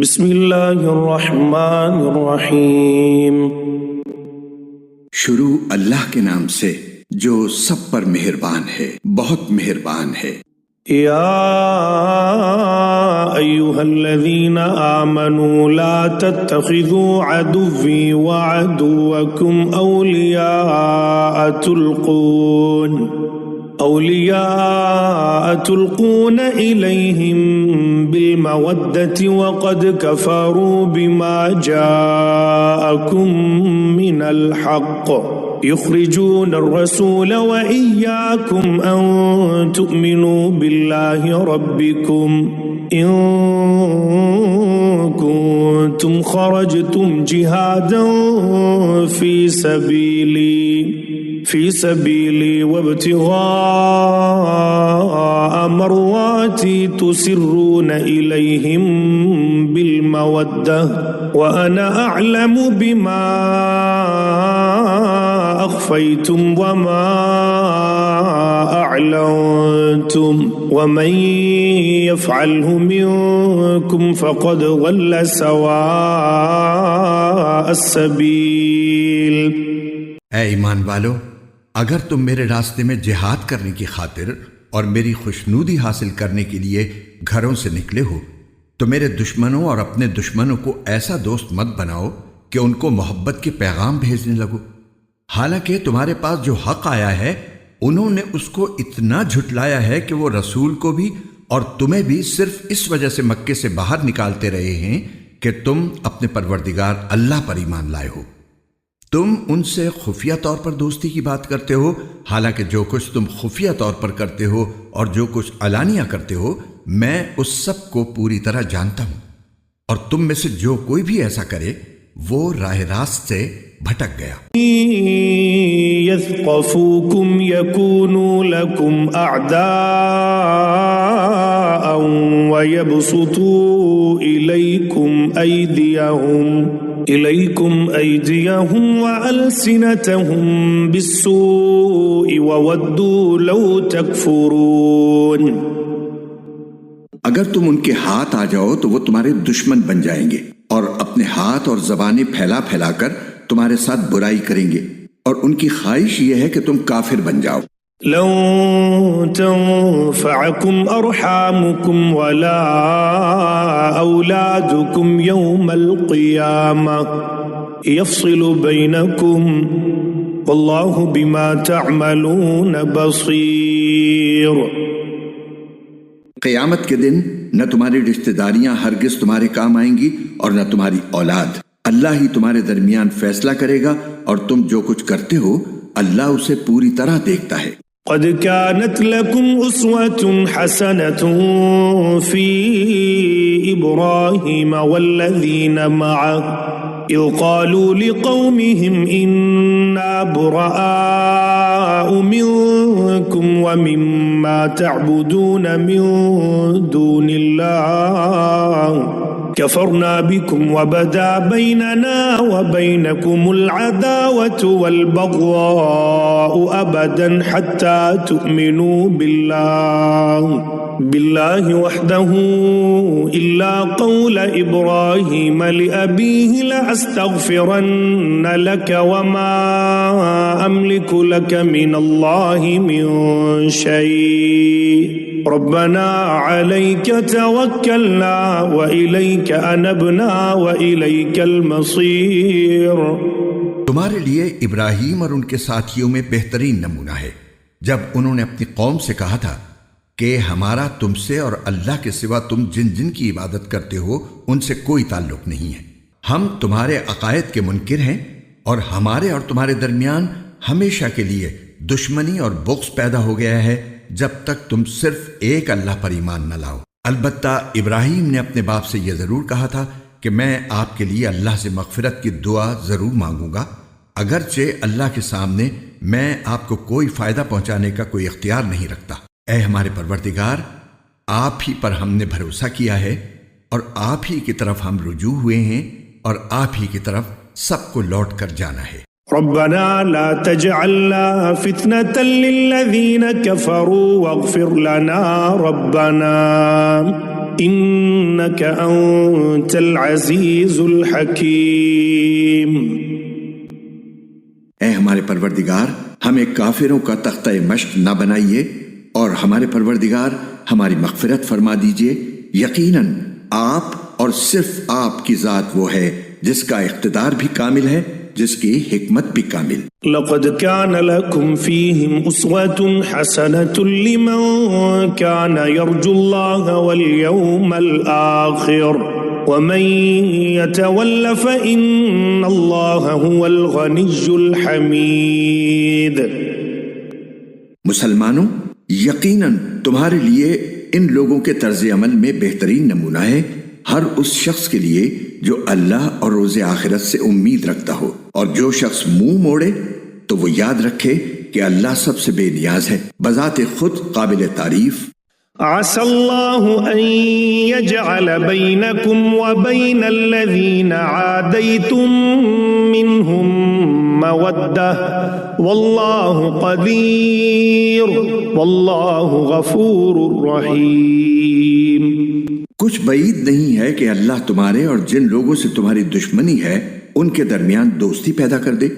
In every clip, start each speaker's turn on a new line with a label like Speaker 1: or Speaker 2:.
Speaker 1: بسم اللہ الرحمن الرحیم۔
Speaker 2: شروع اللہ کے نام سے جو سب پر مہربان ہے، بہت مہربان ہے۔
Speaker 1: یا ایہا الذین آمنوا لا تتخذوا عدوی وعدوکم اولیاء تلقون الیہم بالمودة وقد کفروا بما جاءکم من الحق يخرجون الرسول وإياكم أن تؤمنوا بالله ربكم إن كنتم خرجتم جهادا في سبيلي وابتغاء مرضاتي تسرون إليهم بالمودة وأنا أعلم بما أخفيتم وما أعلنتم ومن يفعله منكم فقد ضل سواء السبيل۔
Speaker 2: اے ایمان والو، اگر تم میرے راستے میں جہاد کرنے کی خاطر اور میری خوشنودی حاصل کرنے کے لیے گھروں سے نکلے ہو تو میرے دشمنوں اور اپنے دشمنوں کو ایسا دوست مت بناؤ کہ ان کو محبت کے پیغام بھیجنے لگو، حالانکہ تمہارے پاس جو حق آیا ہے انہوں نے اس کو اتنا جھٹلایا ہے کہ وہ رسول کو بھی اور تمہیں بھی صرف اس وجہ سے مکے سے باہر نکالتے رہے ہیں کہ تم اپنے پروردگار اللہ پر ایمان لائے ہو۔ تم ان سے خفیہ طور پر دوستی کی بات کرتے ہو، حالانکہ جو کچھ تم خفیہ طور پر کرتے ہو اور جو کچھ علانیہ کرتے ہو میں اس سب کو پوری طرح جانتا ہوں، اور تم میں سے جو کوئی بھی ایسا کرے وہ راہ راست سے بھٹک گیا۔
Speaker 1: يثقفوكم يكونوا لكم أعداء ويبسطوا إليكم أيديهم وألسنتهم بالسوء وودوا لو تكفرون۔
Speaker 2: اگر تم ان کے ہاتھ آ جاؤ تو وہ تمہارے دشمن بن جائیں گے اور اپنے ہاتھ اور زبانیں پھیلا پھیلا کر تمہارے ساتھ برائی کریں گے، اور ان کی خواہش یہ ہے کہ تم کافر بن جاؤ۔
Speaker 1: لن تنفعكم أرحامكم ولا أولادكم يوم القيامة يفصل بينكم والله بما تعملون بصير۔
Speaker 2: قیامت کے دن نہ تمہاری رشتہ داریاں ہرگز تمہارے کام آئیں گی اور نہ تمہاری اولاد، اللہ ہی تمہارے درمیان فیصلہ کرے گا، اور تم جو کچھ کرتے ہو اللہ اسے پوری طرح دیکھتا ہے۔
Speaker 1: قد كانت لكم أسوة حسنة في إبراهيم والذين معه إذ قالوا لقومهم إنا براء منكم ومما تعبدون من دون الله كفرنا بكم وبدا بيننا وبينكم العداوة والبغضاء أبدا حتى تؤمنوا بالله وحده إلا قول إبراهيم لأبيه لأستغفرن لك وما أملك لك من الله من شيء ربنا عليك توكلنا وإليك أنبنا وإليك المصير۔
Speaker 2: تمہارے لیے ابراہیم اور ان کے ساتھیوں میں بہترین نمونہ ہے جب انہوں نے اپنی قوم سے کہا تھا کہ ہمارا تم سے اور اللہ کے سوا تم جن جن کی عبادت کرتے ہو ان سے کوئی تعلق نہیں ہے، ہم تمہارے عقائد کے منکر ہیں، اور ہمارے اور تمہارے درمیان ہمیشہ کے لیے دشمنی اور بغض پیدا ہو گیا ہے جب تک تم صرف ایک اللہ پر ایمان نہ لاؤ۔ البتہ ابراہیم نے اپنے باپ سے یہ ضرور کہا تھا کہ میں آپ کے لیے اللہ سے مغفرت کی دعا ضرور مانگوں گا، اگرچہ اللہ کے سامنے میں آپ کو کوئی فائدہ پہنچانے کا کوئی اختیار نہیں رکھتا۔ اے ہمارے پروردگار، آپ ہی پر ہم نے بھروسہ کیا ہے اور آپ ہی کی طرف ہم رجوع ہوئے ہیں اور آپ ہی کی طرف سب کو لوٹ کر جانا ہے۔
Speaker 1: ربنا لا تجعلنا فتنة للذين كفروا واغفر لنا ربنا إنك أنت العزيز الحكيم.
Speaker 2: اے ہمارے پروردگار، ہمیں کافروں کا تختہ مشق نہ بنائیے، اور ہمارے پروردگار ہماری مغفرت فرما دیجئے. یقیناً آپ اور صرف آپ کی ذات وہ ہے جس کا اقتدار بھی کامل ہے، جس کی حکمت بھی کامل.
Speaker 1: لقد كان لكم فيهم أسوة حسنة لمن كان يرجو الله واليوم الآخر ومن يتول فإن الله هو الغني الحميد.
Speaker 2: مسلمانوں، یقیناً تمہارے لیے ان لوگوں کے طرز عمل میں بہترین نمونہ ہے ہر اس شخص کے لیے جو اللہ اور روز آخرت سے امید رکھتا ہو، اور جو شخص منہ موڑے تو وہ یاد رکھے کہ اللہ سب سے بے نیاز ہے، بذات خود قابل تعریف.
Speaker 1: عسى الله أن يجعل بينكم وبين الذين عاديتم منهم مودة والله قدير والله غفور رحيم.
Speaker 2: کچھ بعید نہیں ہے کہ اللہ تمہارے اور جن لوگوں سے تمہاری دشمنی ہے ان کے درمیان دوستی پیدا کر دے،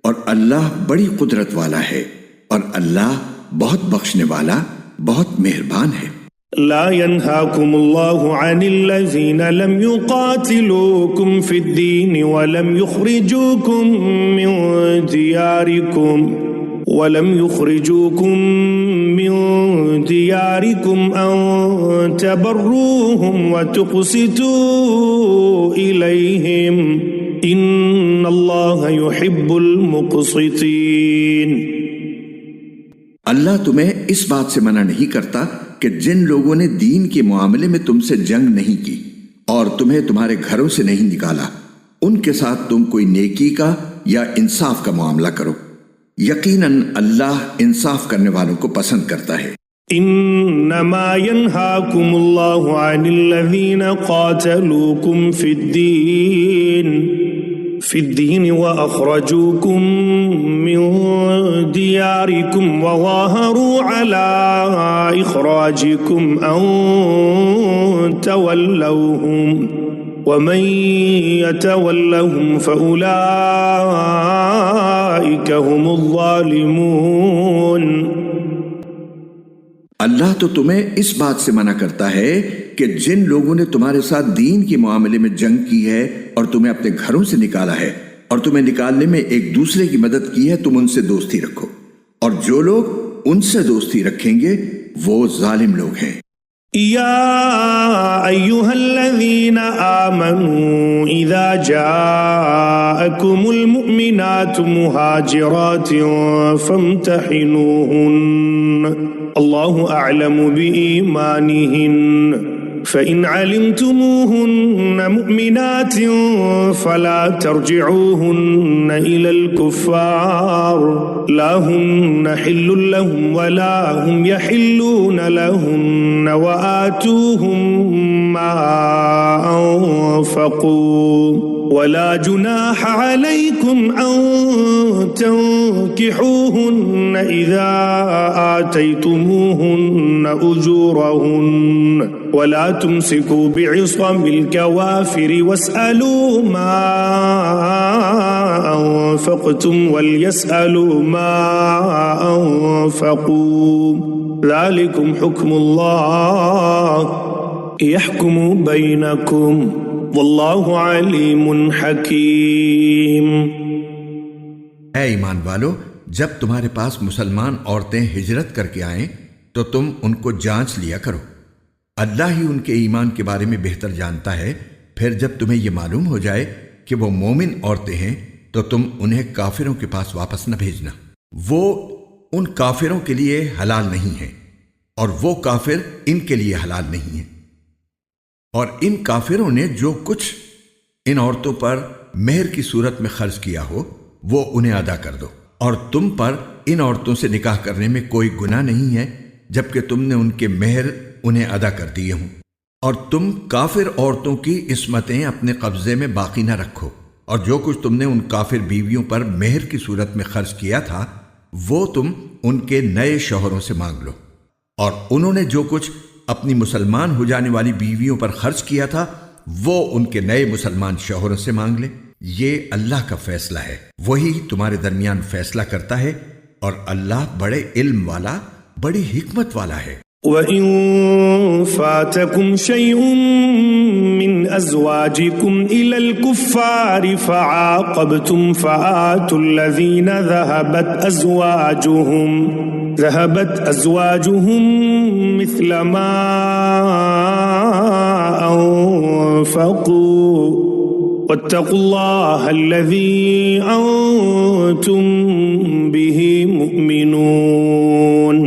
Speaker 2: اور اللہ بڑی قدرت والا ہے، اور اللہ بہت بخشنے والا، بہت مہربان ہے.
Speaker 1: لا ينهاكم الله عن الذين لم يقاتلوكم في الدين ولم يخرجوكم من دياركم أن تبروهم وتقسطوا إليهم إن الله يحب المقسطين.
Speaker 2: اللہ تمہیں اس بات سے منع نہیں کرتا کہ جن لوگوں نے دین کے معاملے میں تم سے جنگ نہیں کی اور تمہیں تمہارے گھروں سے نہیں نکالا، ان کے ساتھ تم کوئی نیکی کا یا انصاف کا معاملہ کرو. یقیناً اللہ انصاف کرنے والوں کو پسند کرتا ہے.
Speaker 1: انما ينهاكم الله عن الذين قاتلوكم في الدين واخرجوكم من دياركم وظاهروا على اخراجكم ان تولوهم ومن يتولهم فأولئك هم الظالمون.
Speaker 2: اللہ تو تمہیں اس بات سے منع کرتا ہے کہ جن لوگوں نے تمہارے ساتھ دین کے معاملے میں جنگ کی ہے اور تمہیں اپنے گھروں سے نکالا ہے اور تمہیں نکالنے میں ایک دوسرے کی مدد کی ہے، تم ان سے دوستی رکھو، اور جو لوگ ان سے دوستی رکھیں گے وہ ظالم لوگ ہیں.
Speaker 1: يا أيها الذين آمنوا إذا جاءكم المؤمنات مهاجرات فامتحنوهن الله أعلم بإيمانهن فإن علمتموهن مؤمنات فلا ترجعوهن إلى الكفار لا هن حل لهم ولا هم يحلون لهن وآتوهم ما أنفقوا ولا جناح عليكم أن تنكحوهن إذا آتيتموهن أجورهن ولا تمسكوا بعصم الكوافر واسألوا ما أنفقتم وليسألوا ما أنفقوا ذلكم حكم الله يحكم بينكم واللہ علیم حکیم.
Speaker 2: اے ایمان والو، جب تمہارے پاس مسلمان عورتیں ہجرت کر کے آئیں تو تم ان کو جانچ لیا کرو، اللہ ہی ان کے ایمان کے بارے میں بہتر جانتا ہے. پھر جب تمہیں یہ معلوم ہو جائے کہ وہ مومن عورتیں ہیں تو تم انہیں کافروں کے پاس واپس نہ بھیجنا، وہ ان کافروں کے لیے حلال نہیں ہیں اور وہ کافر ان کے لیے حلال نہیں ہیں. اور ان کافروں نے جو کچھ ان عورتوں پر مہر کی صورت میں خرچ کیا ہو وہ انہیں ادا کر دو، اور تم پر ان عورتوں سے نکاح کرنے میں کوئی گناہ نہیں ہے جبکہ تم نے ان کے مہر انہیں ادا کر دیے ہوں. اور تم کافر عورتوں کی عصمتیں اپنے قبضے میں باقی نہ رکھو، اور جو کچھ تم نے ان کافر بیویوں پر مہر کی صورت میں خرچ کیا تھا وہ تم ان کے نئے شوہروں سے مانگ لو، اور انہوں نے جو کچھ اپنی مسلمان ہو جانے والی بیویوں پر خرچ کیا تھا وہ ان کے نئے مسلمان شوہروں سے مانگ لے۔ یہ اللہ کا فیصلہ ہے، وہی تمہارے درمیان فیصلہ کرتا ہے، اور اللہ بڑے علم والا، بڑی حکمت والا ہے۔
Speaker 1: وَإِن فَاتَكُمْ شَيْءٌ مِّنْ أَزْوَاجِكُمْ إِلَى الْكُفَّارِ فَعَاقَبْتُمْ فَآتُوا الَّذِينَ ذهبت أزواجهم مثل ما أنفقوا واتقوا الله الذي أنتم به مؤمنون۔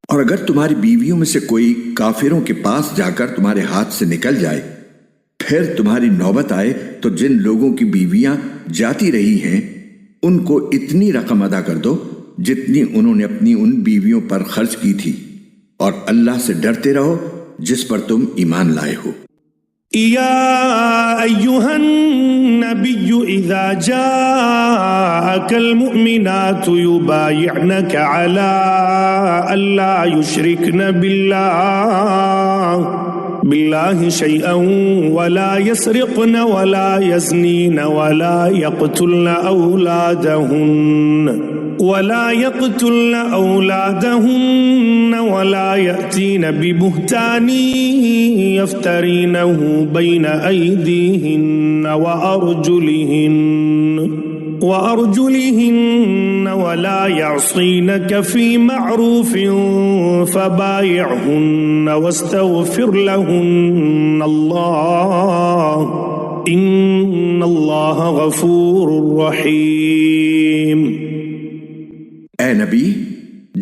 Speaker 2: اور اگر تمہاری بیویوں میں سے کوئی کافروں کے پاس جا کر تمہارے ہاتھ سے نکل جائے، پھر تمہاری نوبت آئے تو جن لوگوں کی بیویاں جاتی رہی ہیں ان کو اتنی رقم ادا کر دو جتنی انہوں نے اپنی ان بیویوں پر خرچ کی تھی، اور اللہ سے ڈرتے رہو جس پر تم ایمان لائے ہو۔
Speaker 1: یا ایہا النبی اذا جاءک المؤمنات یبایعنک علی الا یشرکن باللہ شیئا ولا يسرقن ولا يزنين ولا يقتلن أولادهن ولا يأتين ببهتان يفترينه بين أيديهن وأرجلهن ولا يعصينك في معروف فبايعهن واستغفر لهن الله إن الله غفور رحيم۔
Speaker 2: اے نبی،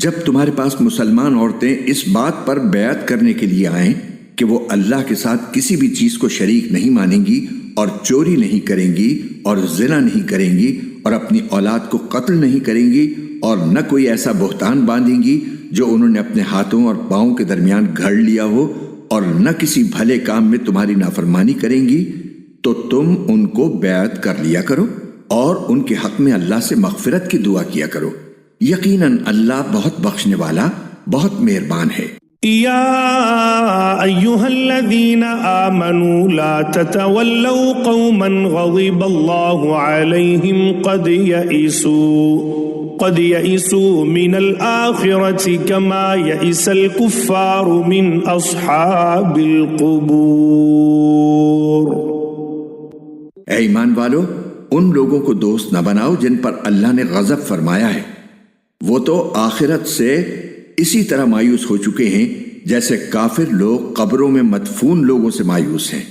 Speaker 2: جب تمہارے پاس مسلمان عورتیں اس بات پر بیعت کرنے کے لیے آئیں کہ وہ اللہ کے ساتھ کسی بھی چیز کو شریک نہیں مانیں گی اور چوری نہیں کریں گی اور زنا نہیں کریں گی اور اپنی اولاد کو قتل نہیں کریں گی اور نہ کوئی ایسا بہتان باندھیں گی جو انہوں نے اپنے ہاتھوں اور پاؤں کے درمیان گھڑ لیا ہو، اور نہ کسی بھلے کام میں تمہاری نافرمانی کریں گی، تو تم ان کو بیعت کر لیا کرو اور ان کے حق میں اللہ سے مغفرت کی دعا کیا کرو، یقیناً اللہ بہت بخشنے والا، بہت مہربان ہے۔
Speaker 1: یا ایہا الذین آمنوا لا تتولوا قوما غضب اللہ علیہم قد یئسوا من الآخرة کما یئس الکفار من اصحاب القبور۔
Speaker 2: اے ایمان والو، ان لوگوں کو دوست نہ بناؤ جن پر اللہ نے غضب فرمایا ہے، وہ تو آخرت سے اسی طرح مایوس ہو چکے ہیں جیسے کافر لوگ قبروں میں مدفون لوگوں سے مایوس ہیں۔